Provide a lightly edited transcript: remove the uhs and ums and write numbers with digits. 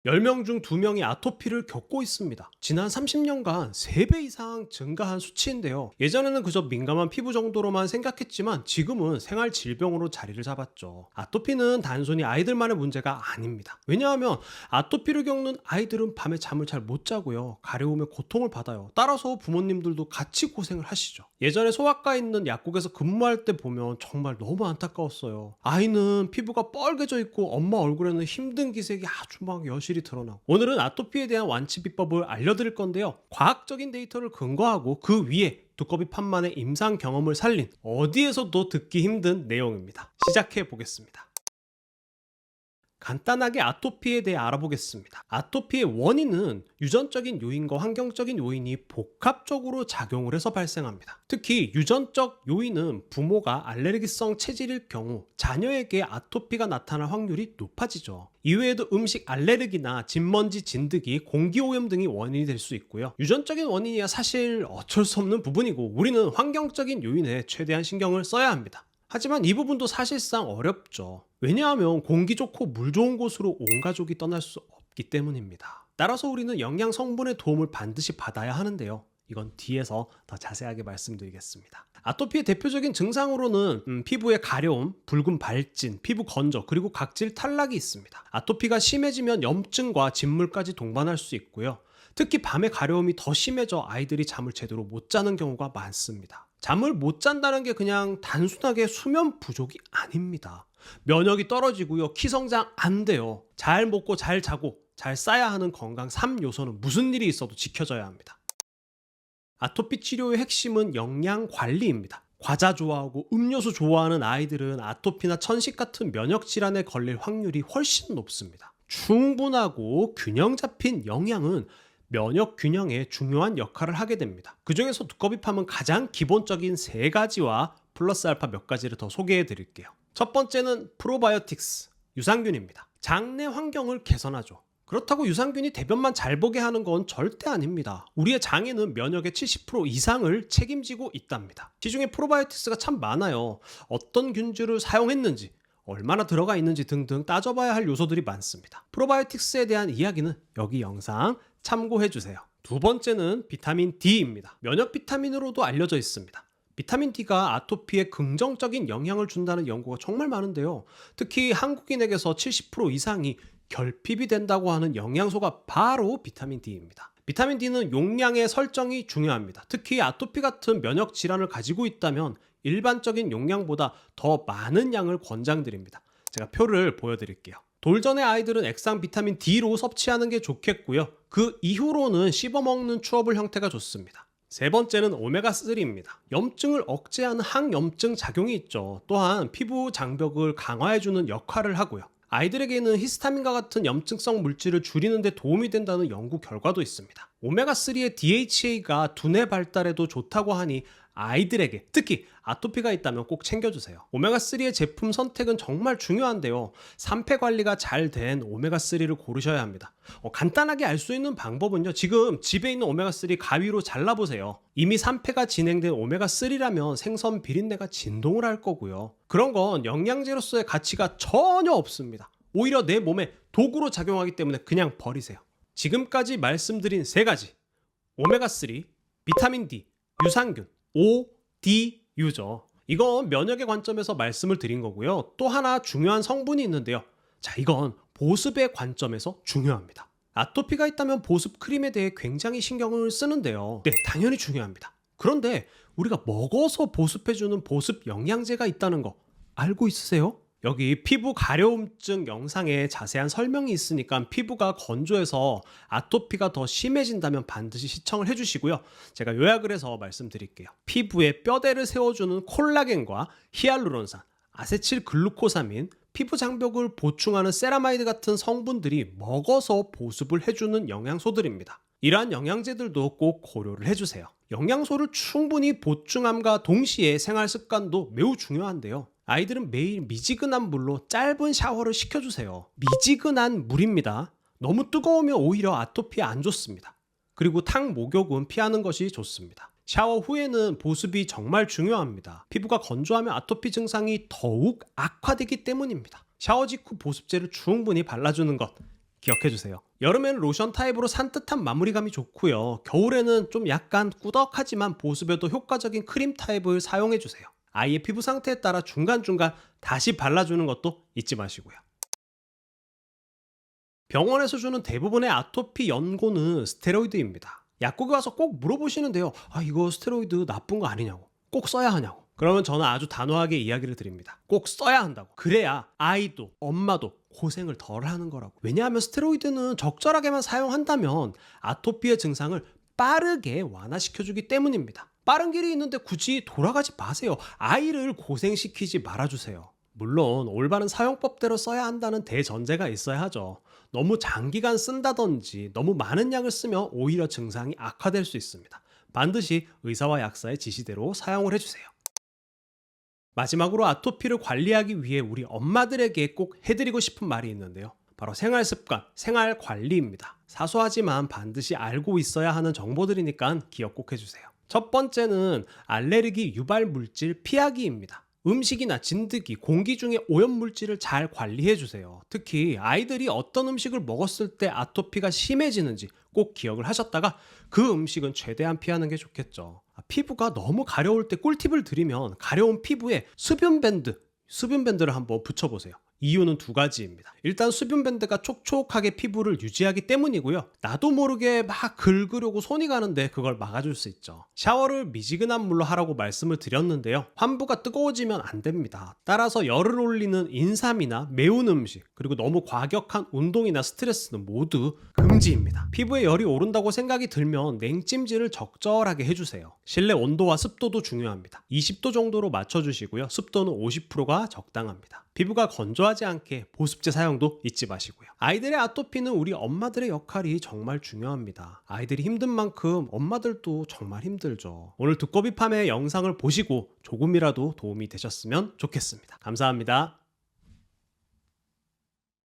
10명 중 2명이 아토피를 겪고 있습니다. 지난 30년간 3배 이상 증가한 수치인데요. 예전에는 그저 민감한 피부 정도로만 생각했지만 지금은 생활 질병으로 자리를 잡았죠. 아토피는 단순히 아이들만의 문제가 아닙니다. 왜냐하면 아토피를 겪는 아이들은 밤에 잠을 잘 못 자고요. 가려움에 고통을 받아요. 따라서 부모님들도 같이 고생을 하시죠. 예전에 소아과에 있는 약국에서 근무할 때 보면 정말 너무 안타까웠어요. 아이는 피부가 뻘개져 있고 엄마 얼굴에는 힘든 기색이 아주 막 여실히 드러나고. 오늘은 아토피에 대한 완치 비법을 알려드릴 건데요. 과학적인 데이터를 근거하고 그 위에 두꺼비 판만의 임상 경험을 살린 어디에서도 듣기 힘든 내용입니다. 시작해 보겠습니다. 간단하게 아토피에 대해 알아보겠습니다. 아토피의 원인은 유전적인 요인과 환경적인 요인이 복합적으로 작용을 해서 발생합니다. 특히 유전적 요인은 부모가 알레르기성 체질일 경우 자녀에게 아토피가 나타날 확률이 높아지죠. 이외에도 음식 알레르기나 진먼지 진드기, 공기오염 등이 원인이 될 수 있고요. 유전적인 원인이야 사실 어쩔 수 없는 부분이고 우리는 환경적인 요인에 최대한 신경을 써야 합니다. 하지만 이 부분도 사실상 어렵죠. 왜냐하면 공기 좋고 물 좋은 곳으로 온 가족이 떠날 수 없기 때문입니다. 따라서 우리는 영양 성분의 도움을 반드시 받아야 하는데요. 이건 뒤에서 더 자세하게 말씀드리겠습니다. 아토피의 대표적인 증상으로는 피부의 가려움, 붉은 발진, 피부 건조, 그리고 각질 탈락이 있습니다. 아토피가 심해지면 염증과 진물까지 동반할 수 있고요. 특히 밤에 가려움이 더 심해져 아이들이 잠을 제대로 못 자는 경우가 많습니다. 잠을 못 잔다는 게 그냥 단순하게 수면 부족이 아닙니다. 면역이 떨어지고요. 키 성장 안 돼요. 잘 먹고 잘 자고 잘 싸야 하는 건강 3요소는 무슨 일이 있어도 지켜져야 합니다. 아토피 치료의 핵심은 영양 관리입니다. 과자 좋아하고 음료수 좋아하는 아이들은 아토피나 천식 같은 면역 질환에 걸릴 확률이 훨씬 높습니다. 충분하고 균형 잡힌 영양은 면역 균형에 중요한 역할을 하게 됩니다. 그 중에서 두꺼비팜은 가장 기본적인 3가지와 플러스 알파 몇 가지를 더 소개해 드릴게요. 첫 번째는 프로바이오틱스, 유산균입니다. 장내 환경을 개선하죠. 그렇다고 유산균이 대변만 잘 보게 하는 건 절대 아닙니다. 우리의 장에는 면역의 70% 이상을 책임지고 있답니다. 시중에 프로바이오틱스가 참 많아요. 어떤 균주를 사용했는지, 얼마나 들어가 있는지 등등 따져봐야 할 요소들이 많습니다. 프로바이오틱스에 대한 이야기는 여기 영상 참고해 주세요. 두 번째는 비타민 D입니다. 면역 비타민으로도 알려져 있습니다. 비타민 D가 아토피에 긍정적인 영향을 준다는 연구가 정말 많은데요. 특히 한국인에게서 70% 이상이 결핍이 된다고 하는 영양소가 바로 비타민 D입니다. 비타민 D는 용량의 설정이 중요합니다. 특히 아토피 같은 면역 질환을 가지고 있다면 일반적인 용량보다 더 많은 양을 권장드립니다. 제가 표를 보여드릴게요. 돌전의 아이들은 액상 비타민 D로 섭취하는 게 좋겠고요. 그 이후로는 씹어먹는 추어블 형태가 좋습니다. 세 번째는 오메가3입니다. 염증을 억제하는 항염증 작용이 있죠. 또한 피부 장벽을 강화해주는 역할을 하고요. 아이들에게는 히스타민과 같은 염증성 물질을 줄이는 데 도움이 된다는 연구 결과도 있습니다. 오메가3의 DHA가 두뇌 발달에도 좋다고 하니 아이들에게 특히 아토피가 있다면 꼭 챙겨주세요. 오메가3의 제품 선택은 정말 중요한데요. 산패 관리가 잘 된 오메가3를 고르셔야 합니다. 간단하게 알 수 있는 방법은요. 지금 집에 있는 오메가3 가위로 잘라보세요. 이미 산패가 진행된 오메가3라면 생선 비린내가 진동을 할 거고요. 그런 건 영양제로서의 가치가 전혀 없습니다. 오히려 내 몸에 도구로 작용하기 때문에 그냥 버리세요. 지금까지 말씀드린 3가지 오메가3, 비타민 D, 유산균, ODU죠. 이건 면역의 관점에서 말씀을 드린 거고요. 또 하나 중요한 성분이 있는데요. 자, 이건 보습의 관점에서 중요합니다. 아토피가 있다면 보습 크림에 대해 굉장히 신경을 쓰는데요. 네, 당연히 중요합니다. 그런데 우리가 먹어서 보습해주는 보습 영양제가 있다는 거 알고 있으세요? 여기 피부 가려움증 영상에 자세한 설명이 있으니까 피부가 건조해서 아토피가 더 심해진다면 반드시 시청을 해주시고요. 제가 요약을 해서 말씀드릴게요. 피부에 뼈대를 세워주는 콜라겐과 히알루론산, 아세틸글루코사민, 피부 장벽을 보충하는 세라마이드 같은 성분들이 먹어서 보습을 해주는 영양소들입니다. 이러한 영양제들도 꼭 고려를 해주세요. 영양소를 충분히 보충함과 동시에 생활 습관도 매우 중요한데요. 아이들은 매일 미지근한 물로 짧은 샤워를 시켜주세요. 미지근한 물입니다. 너무 뜨거우면 오히려 아토피에 안 좋습니다. 그리고 탕 목욕은 피하는 것이 좋습니다. 샤워 후에는 보습이 정말 중요합니다. 피부가 건조하면 아토피 증상이 더욱 악화되기 때문입니다. 샤워 직후 보습제를 충분히 발라주는 것 기억해주세요. 여름에는 로션 타입으로 산뜻한 마무리감이 좋고요. 겨울에는 좀 약간 꾸덕하지만 보습에도 효과적인 크림 타입을 사용해주세요. 아이의 피부 상태에 따라 중간중간 다시 발라주는 것도 잊지 마시고요. 병원에서 주는 대부분의 아토피 연고는 스테로이드입니다. 약국에 와서 꼭 물어보시는데요. 이거 스테로이드 나쁜 거 아니냐고. 꼭 써야 하냐고. 그러면 저는 아주 단호하게 이야기를 드립니다. 꼭 써야 한다고. 그래야 아이도 엄마도 고생을 덜 하는 거라고. 왜냐하면 스테로이드는 적절하게만 사용한다면 아토피의 증상을 빠르게 완화시켜주기 때문입니다. 빠른 길이 있는데 굳이 돌아가지 마세요. 아이를 고생시키지 말아주세요. 물론 올바른 사용법대로 써야 한다는 대전제가 있어야 하죠. 너무 장기간 쓴다든지 너무 많은 약을 쓰면 오히려 증상이 악화될 수 있습니다. 반드시 의사와 약사의 지시대로 사용을 해주세요. 마지막으로 아토피를 관리하기 위해 우리 엄마들에게 꼭 해드리고 싶은 말이 있는데요. 바로 생활습관, 생활관리입니다. 사소하지만 반드시 알고 있어야 하는 정보들이니까 기억 꼭 해주세요. 첫 번째는 알레르기 유발 물질 피하기입니다. 음식이나 진드기, 공기 중에 오염물질을 잘 관리해주세요. 특히 아이들이 어떤 음식을 먹었을 때 아토피가 심해지는지 꼭 기억을 하셨다가 그 음식은 최대한 피하는 게 좋겠죠. 피부가 너무 가려울 때 꿀팁을 드리면 가려운 피부에 수분밴드를 한번 붙여보세요. 이유는 두 가지입니다. 일단 수분밴드가 촉촉하게 피부를 유지하기 때문이고요. 나도 모르게 막 긁으려고 손이 가는데 그걸 막아줄 수 있죠. 샤워를 미지근한 물로 하라고 말씀을 드렸는데요. 환부가 뜨거워지면 안 됩니다. 따라서 열을 올리는 인삼이나 매운 음식, 그리고 너무 과격한 운동이나 스트레스는 모두 금지입니다. 피부에 열이 오른다고 생각이 들면 냉찜질을 적절하게 해주세요. 실내 온도와 습도도 중요합니다. 20도 정도로 맞춰주시고요. 습도는 50%가 적당합니다. 피부가 건조하지 않게 보습제 사용도 잊지 마시고요. 아이들의 아토피는 우리 엄마들의 역할이 정말 중요합니다. 아이들이 힘든 만큼 엄마들도 정말 힘들죠. 오늘 두꺼비 파매 영상을 보시고 조금이라도 도움이 되셨으면 좋겠습니다. 감사합니다.